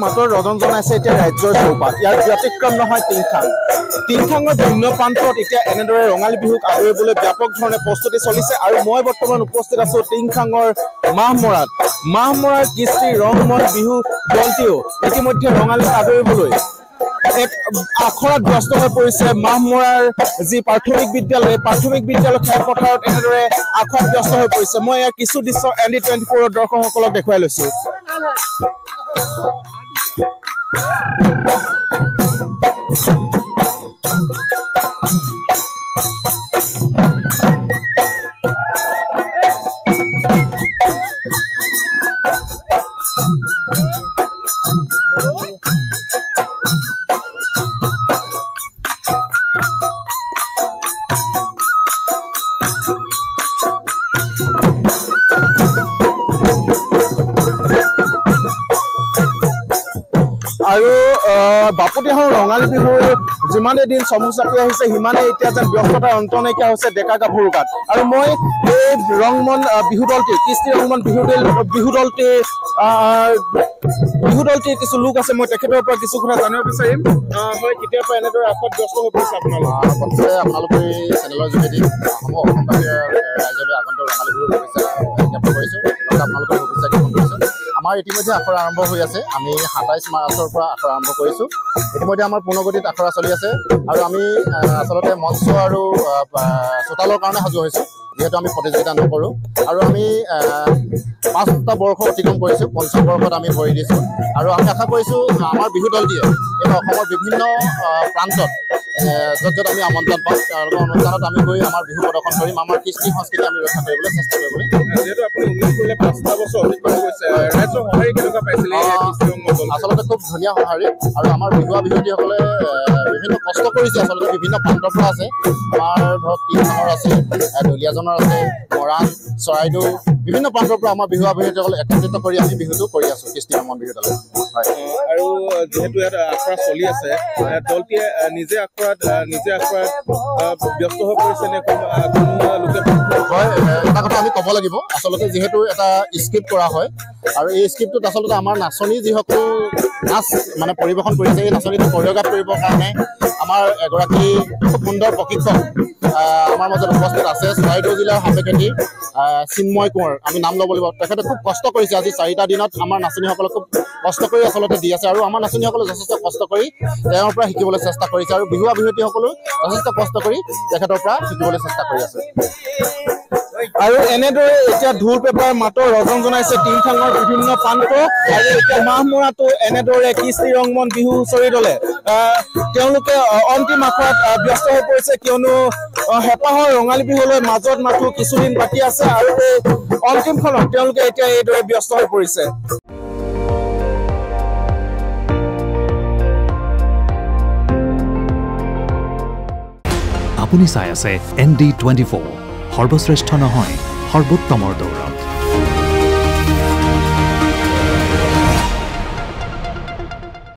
মাতৰ ৰজন জনাইছে এতিয়া ৰাজ্যৰ চৌপাত ইয়াৰ ব্যতিক্ৰম নহয় টিংখাঙৰ ভিন্ন প্ৰান্তত এতিয়া এনেদৰে ৰঙালী বিহুক আদৰিবলৈ ব্যাপক ধৰণে প্ৰস্তুতি চলিছে আৰু মই বৰ্তমান উপস্থিত আছো টিংখাঙৰ মাহমৰাৰ কৃষ্টি ৰংময় বিহু দলটিও ইতিমধ্যে ৰঙালী আদৰিবলৈ এক আখৰাত ব্যস্ত হৈ পৰিছে। মাহমৰাৰ যি প্ৰাথমিক বিদ্যালয় খেলপথাৰত এনেদৰে আখৰাত ব্যস্ত হৈ পৰিছে। মই ইয়াৰ কিছু দৃশ্য ND24 দৰ্শকসকলক দেখুৱাই লৈছো। আৰু বাপুতিহাহৰ ৰঙালী বিহুৰ যিমানে দিন চমু চাপি আহিছে সিমানে এতিয়া যেন ব্যস্ততাৰ অন্ত নাইকিয়া হৈছে ডেকা গাভৰু গাত। আৰু মই এই ৰংমন বিহু দলটি কৃষ্টি ৰংমন বিহু দলটিৰ কিছু লোক আছে, মই তেখেতৰ পৰা কিছু কথা জানিব বিচাৰিম। হয়, কেতিয়াৰ পৰা এনেদৰে আখৰাত ব্যস্ত হৈ পৰিছে আপোনালোকে এই চেনেলৰ যোগেদি অসমবাসী ৰাইজলৈ আগন্তুক ৰঙালী বিহুৰ শুভেচ্ছা জ্ঞাপন কৰিছোঁ। আপোনালোকৰ শুভেচ্ছা জ্ঞাপন কৰিছোঁ। আমাৰ ইতিমধ্যে আখৰা আৰম্ভ হৈ আছে। আমি 27 মাৰ্চৰ পৰা আখৰা আৰম্ভ কৰিছোঁ। ইতিমধ্যে আমাৰ পূৰ্ণগতিত আখৰা চলি আছে আৰু আমি আচলতে মঞ্চ আৰু চোতালৰ কাৰণে সাজু হৈছোঁ, যিহেতু আমি প্ৰতিযোগিতা নকৰোঁ। আৰু আমি 5টা বৰ্ষ অতিক্ৰম কৰিছোঁ, 5ম বৰ্ষত আমি ভৰি দিছোঁ। আৰু আমি আশা কৰিছোঁ আমাৰ বিহু দলটিয়ে এই অসমৰ বিভিন্ন প্ৰান্তত য'ত য'ত আমি আমন্ত্ৰণ পাওঁ তেওঁলোকৰ অনুষ্ঠানত আমি গৈ আমাৰ বিহু প্ৰদৰ্শন কৰিম, আমাৰ কৃষ্টি সংস্কৃতি আমি ৰক্ষা কৰিবলৈ চেষ্টা কৰিবলৈ। যিহেতু আপুনি উল্লেখ কৰিলে 5টা বছৰ অতিক্ৰম কৰিছে, ৰাইজৰ সঁহাৰি কেনেকুৱা পাইছিলে? আচলতে খুব ধুনীয়া সঁহাৰি আৰু আমাৰ বিহুৱা বিহুৱতীসকলে বিভিন্ন কষ্ট কৰিছে। আচলতে বিভিন্ন প্ৰান্তৰ পৰা আছে, আমাৰ ধৰক টিংখাঙৰ আছে, দলিয়াজনৰ আছে, মৰাণ, চৰাইদেউ, বিভিন্ন প্ৰান্তৰ পৰা আমাৰ বিহুৱা বিহুৱতীসকলে একত্ৰিত কৰি আমি বিহুটো কৰি আছোঁ কৃষ্টি ৰংমন বিহু দলে। হয়, আৰু যিহেতু ইয়াত আখৰা চলি আছে, দলটিয়ে নিজে আখৰাত ব্যস্ত হৈ পৰিছে নে কোনো লোকে? হয়, এটা কথা আমি ক'ব লাগিব। আচলতে যিহেতু এটা স্ক্ৰিপ্ট কৰা হয় আৰু এই স্ক্ৰিপ্টটোত আচলতে আমাৰ নাচনী যিসকল নাচ মানে পৰিৱেশন কৰিছে, এই নাচনীটো কোৰিঅ'গ্ৰাফ কৰিবৰ কাৰণে আমাৰ এগৰাকী খুব সুন্দৰ প্ৰশিক্ষক আমাৰ মাজত উপস্থিত আছে। চৰাইদেউ জিলাৰ সাপেক্ষেতি চিন্ময় কোঁৱৰ, আমি নাম ল'ব লাগিব। তেখেতে খুব কষ্ট কৰিছে। আজি 4টা দিনত আমাৰ নাচনীসকলক খুব কষ্ট কৰি আচলতে দি আছে আৰু আমাৰ নাচনীসকলে যথেষ্ট কষ্ট কৰি তেওঁৰ পৰা শিকিবলৈ চেষ্টা কৰিছে আৰু বিহুৱা বিহুৱতীসকলেও যথেষ্ট কষ্ট কৰি তেখেতৰ পৰা শিকিবলৈ চেষ্টা কৰি আছে। আৰু এনেদৰে এতিয়া ঢোল পেপাৰ মাতৰ ৰজন জনাইছে টিংখাঙৰ বিভিন্ন প্ৰান্ত আৰু এতিয়া মাহ মৰাটো এনেদৰে কৃষ্টি ৰংমন বিহু হুঁচৰি দলে তেওঁলোকে অন্তিম আখৰাত ব্যস্ত হৈ পৰিছে কিয়নো হেঁপাহৰ ৰঙালী বিহুলৈ মাজত মাথো কিছুদিন বাকী আছে আৰু এই অন্তিমখনত তেওঁলোকে এতিয়া এইদৰে ব্যস্ত হৈ পৰিছে। আপুনি চাই আছে ND24 সৰ্বশ্ৰেষ্ঠ নহয় সৰ্বোত্তমৰ দৌৰ।